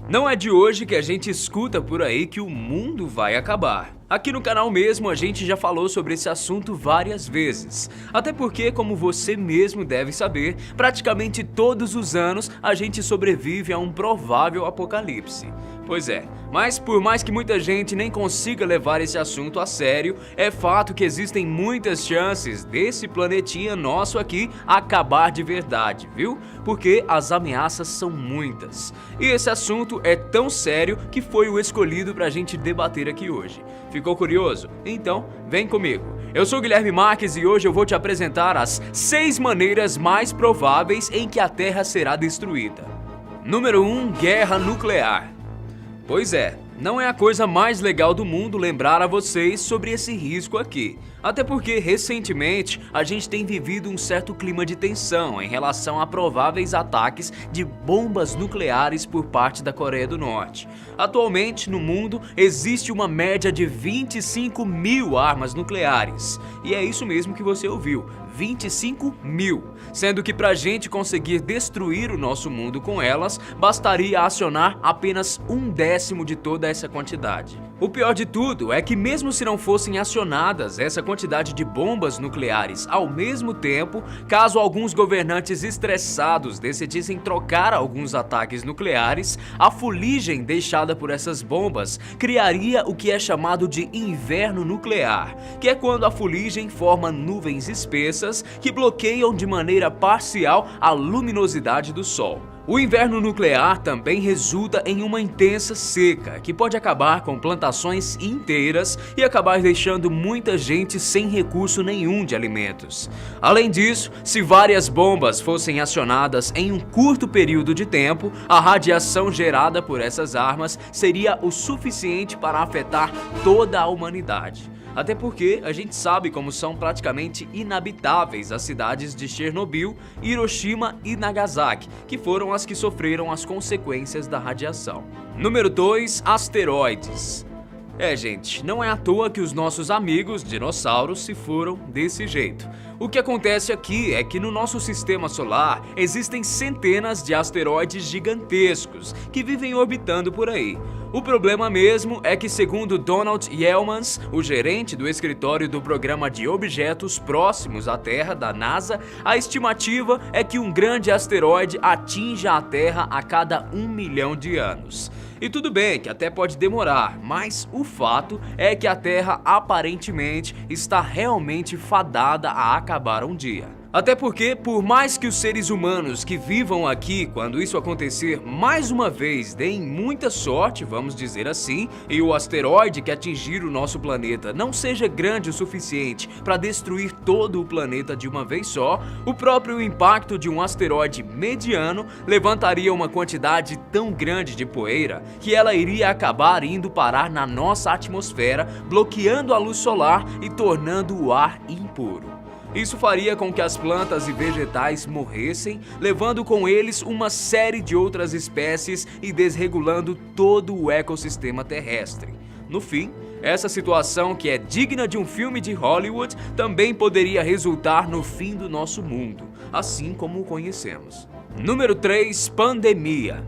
Não é de hoje que a gente escuta por aí que o mundo vai acabar. Aqui no canal mesmo a gente já falou sobre esse assunto várias vezes. Até porque, como você mesmo deve saber, praticamente todos os anos a gente sobrevive a um provável apocalipse. Pois é, mas por mais que muita gente nem consiga levar esse assunto a sério, é fato que existem muitas chances desse planetinha nosso aqui acabar de verdade, viu? Porque as ameaças são muitas. E esse assunto é tão sério que foi o escolhido pra gente debater aqui hoje. Ficou curioso? Então, vem comigo. Eu sou Guilherme Marques e hoje eu vou te apresentar as 6 maneiras mais prováveis em que a Terra será destruída. Número 1. Guerra nuclear. Pois é, não é a coisa mais legal do mundo lembrar a vocês sobre esse risco aqui. Até porque, recentemente, a gente tem vivido um certo clima de tensão em relação a prováveis ataques de bombas nucleares por parte da Coreia do Norte. Atualmente, no mundo, existe uma média de 25 mil armas nucleares. E é isso mesmo que você ouviu, 25 mil. Sendo que pra gente conseguir destruir o nosso mundo com elas, bastaria acionar apenas 1/10 de toda essa quantidade. O pior de tudo é que mesmo se não fossem acionadas essa quantidade de bombas nucleares ao mesmo tempo, caso alguns governantes estressados decidissem trocar alguns ataques nucleares, a fuligem deixada por essas bombas criaria o que é chamado de inverno nuclear, que é quando a fuligem forma nuvens espessas que bloqueiam de maneira parcial a luminosidade do Sol. O inverno nuclear também resulta em uma intensa seca, que pode acabar com plantações inteiras e acabar deixando muita gente sem recurso nenhum de alimentos. Além disso, se várias bombas fossem acionadas em um curto período de tempo, a radiação gerada por essas armas seria o suficiente para afetar toda a humanidade. Até porque a gente sabe como são praticamente inabitáveis as cidades de Chernobyl, Hiroshima e Nagasaki, que foram as que sofreram as consequências da radiação. Número 2. Asteroides. Gente, não é à toa que os nossos amigos dinossauros se foram desse jeito. O que acontece aqui é que no nosso sistema solar existem centenas de asteroides gigantescos que vivem orbitando por aí. O problema mesmo é que, segundo Donald Yeomans, o gerente do escritório do Programa de Objetos Próximos à Terra da NASA, a estimativa é que um grande asteroide atinja a Terra a cada 1 milhão de anos. E tudo bem que até pode demorar, mas o fato é que a Terra aparentemente está realmente fadada a acabar um dia. Até porque, por mais que os seres humanos que vivam aqui, quando isso acontecer mais uma vez, deem muita sorte, vamos dizer assim, e o asteroide que atingir o nosso planeta não seja grande o suficiente para destruir todo o planeta de uma vez só, o próprio impacto de um asteroide mediano levantaria uma quantidade tão grande de poeira que ela iria acabar indo parar na nossa atmosfera, bloqueando a luz solar e tornando o ar impuro. Isso faria com que as plantas e vegetais morressem, levando com eles uma série de outras espécies e desregulando todo o ecossistema terrestre. No fim, essa situação, que é digna de um filme de Hollywood, também poderia resultar no fim do nosso mundo, assim como o conhecemos. Número 3. Pandemia.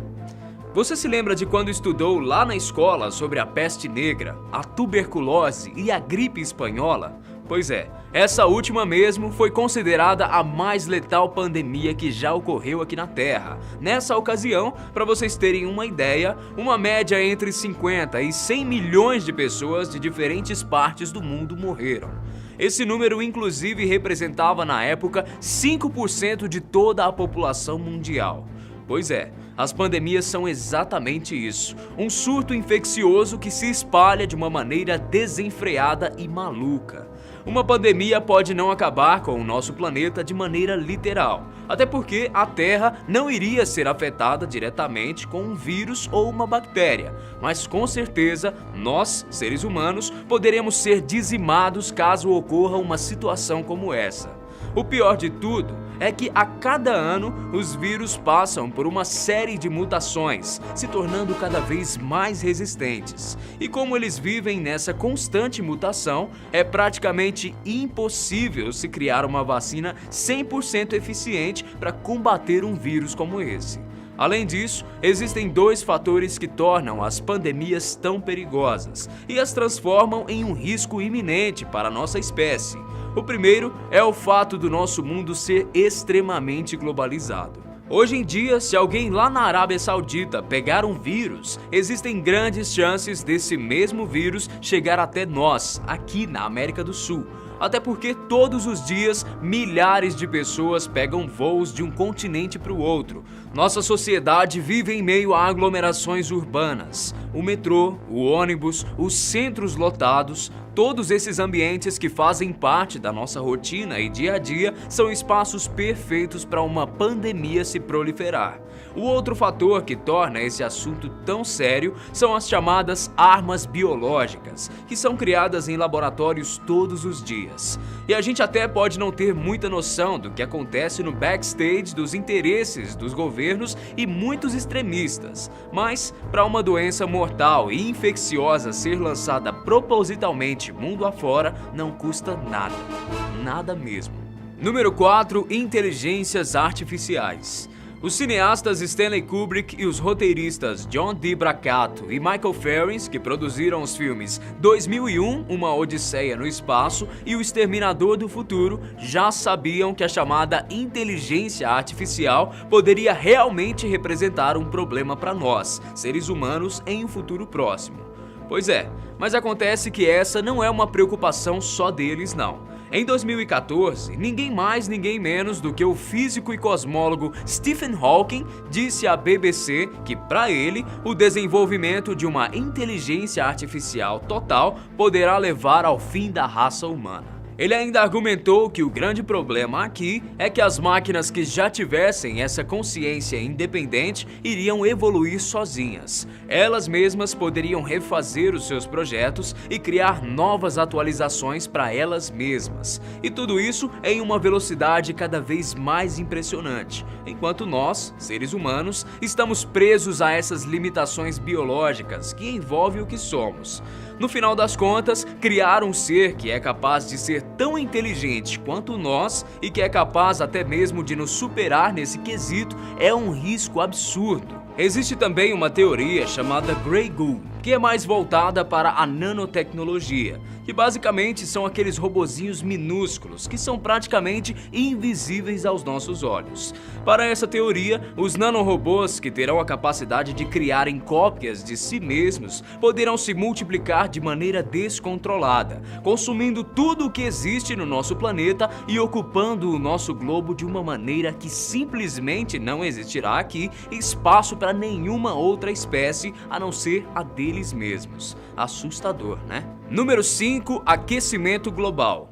Você se lembra de quando estudou lá na escola sobre a peste negra, a tuberculose e a gripe espanhola? Pois é, essa última mesmo foi considerada a mais letal pandemia que já ocorreu aqui na Terra. Nessa ocasião, para vocês terem uma ideia, uma média entre 50 e 100 milhões de pessoas de diferentes partes do mundo morreram. Esse número inclusive representava na época 5% de toda a população mundial. Pois é, as pandemias são exatamente isso, um surto infeccioso que se espalha de uma maneira desenfreada e maluca. Uma pandemia pode não acabar com o nosso planeta de maneira literal, até porque a Terra não iria ser afetada diretamente com um vírus ou uma bactéria, mas com certeza nós, seres humanos, poderemos ser dizimados caso ocorra uma situação como essa. O pior de tudo é que a cada ano os vírus passam por uma série de mutações, se tornando cada vez mais resistentes. E como eles vivem nessa constante mutação, é praticamente impossível se criar uma vacina 100% eficiente para combater um vírus como esse. Além disso, existem dois fatores que tornam as pandemias tão perigosas e as transformam em um risco iminente para a nossa espécie. O primeiro é o fato do nosso mundo ser extremamente globalizado. Hoje em dia, se alguém lá na Arábia Saudita pegar um vírus, existem grandes chances desse mesmo vírus chegar até nós, aqui na América do Sul. Até porque todos os dias milhares de pessoas pegam voos de um continente para o outro. Nossa sociedade vive em meio a aglomerações urbanas. O metrô, o ônibus, os centros lotados, todos esses ambientes que fazem parte da nossa rotina e dia a dia são espaços perfeitos para uma pandemia se proliferar. O outro fator que torna esse assunto tão sério são as chamadas armas biológicas, que são criadas em laboratórios todos os dias. E a gente até pode não ter muita noção do que acontece no backstage dos interesses dos governos e muitos extremistas, mas para uma doença mortal e infecciosa ser lançada propositalmente mundo afora não custa nada, nada mesmo. Número 4. Inteligências artificiais. Os cineastas Stanley Kubrick e os roteiristas John D. Bracato e Michael Ferris, que produziram os filmes 2001, Uma Odisseia no Espaço e O Exterminador do Futuro, já sabiam que a chamada inteligência artificial poderia realmente representar um problema para nós, seres humanos, em um futuro próximo. Pois é, mas acontece que essa não é uma preocupação só deles, não. Em 2014, ninguém mais, ninguém menos do que o físico e cosmólogo Stephen Hawking disse à BBC que, para ele, o desenvolvimento de uma inteligência artificial total poderá levar ao fim da raça humana. Ele ainda argumentou que o grande problema aqui é que as máquinas que já tivessem essa consciência independente iriam evoluir sozinhas. Elas mesmas poderiam refazer os seus projetos e criar novas atualizações para elas mesmas. E tudo isso em uma velocidade cada vez mais impressionante, enquanto nós, seres humanos, estamos presos a essas limitações biológicas que envolvem o que somos. No final das contas, criar um ser que é capaz de ser tão inteligente quanto nós e que é capaz até mesmo de nos superar nesse quesito é um risco absurdo. Existe também uma teoria chamada Grey Goo, que é mais voltada para a nanotecnologia, que basicamente são aqueles robozinhos minúsculos que são praticamente invisíveis aos nossos olhos. Para essa teoria, os nanorobôs, que terão a capacidade de criarem cópias de si mesmos, poderão se multiplicar de maneira descontrolada, consumindo tudo o que existe no nosso planeta e ocupando o nosso globo de uma maneira que simplesmente não existirá aqui espaço para nenhuma outra espécie a não ser a deles mesmos. Assustador, né? Número 5. Aquecimento global.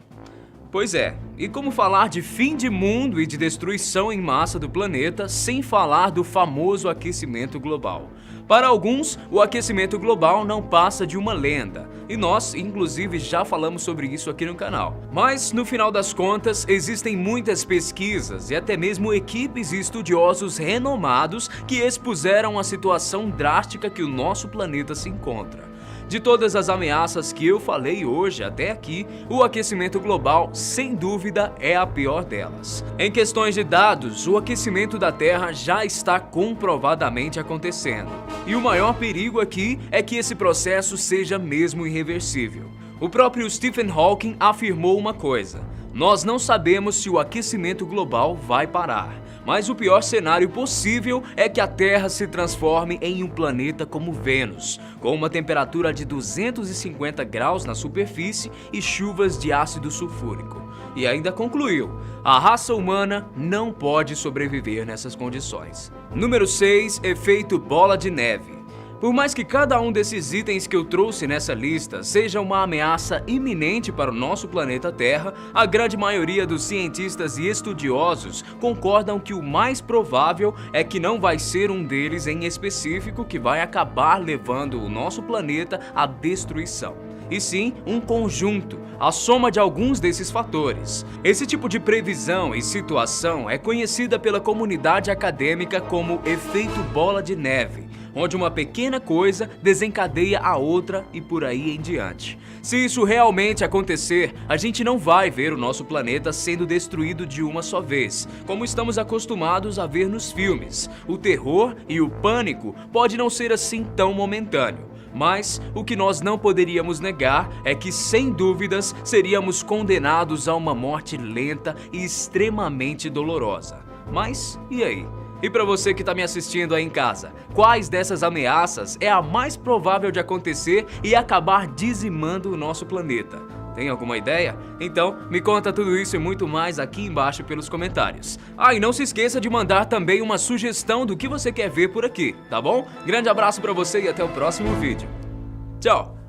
Pois é, e como falar de fim de mundo e de destruição em massa do planeta sem falar do famoso aquecimento global? Para alguns, o aquecimento global não passa de uma lenda, e nós, inclusive, já falamos sobre isso aqui no canal. Mas, no final das contas, existem muitas pesquisas e até mesmo equipes e estudiosos renomados que expuseram a situação drástica que o nosso planeta se encontra. De todas as ameaças que eu falei hoje até aqui, o aquecimento global, sem dúvida, é a pior delas. Em questões de dados, o aquecimento da Terra já está comprovadamente acontecendo. E o maior perigo aqui é que esse processo seja mesmo irreversível. O próprio Stephen Hawking afirmou uma coisa: nós não sabemos se o aquecimento global vai parar. Mas o pior cenário possível é que a Terra se transforme em um planeta como Vênus, com uma temperatura de 250 graus na superfície e chuvas de ácido sulfúrico. E ainda concluiu: a raça humana não pode sobreviver nessas condições. Número 6. Efeito bola de neve. Por mais que cada um desses itens que eu trouxe nessa lista seja uma ameaça iminente para o nosso planeta Terra, a grande maioria dos cientistas e estudiosos concordam que o mais provável é que não vai ser um deles em específico que vai acabar levando o nosso planeta à destruição, e sim um conjunto, a soma de alguns desses fatores. Esse tipo de previsão e situação é conhecida pela comunidade acadêmica como efeito bola de neve. onde uma pequena coisa desencadeia a outra e por aí em diante. Se isso realmente acontecer, a gente não vai ver o nosso planeta sendo destruído de uma só vez, como estamos acostumados a ver nos filmes. O terror e o pânico pode não ser assim tão momentâneo. Mas o que nós não poderíamos negar é que, sem dúvidas, seríamos condenados a uma morte lenta e extremamente dolorosa. Mas e aí? E para você que está me assistindo aí em casa, quais dessas ameaças é a mais provável de acontecer e acabar dizimando o nosso planeta? Tem alguma ideia? Então, me conta tudo isso e muito mais aqui embaixo pelos comentários. E não se esqueça de mandar também uma sugestão do que você quer ver por aqui, tá bom? Grande abraço pra você e até o próximo vídeo. Tchau!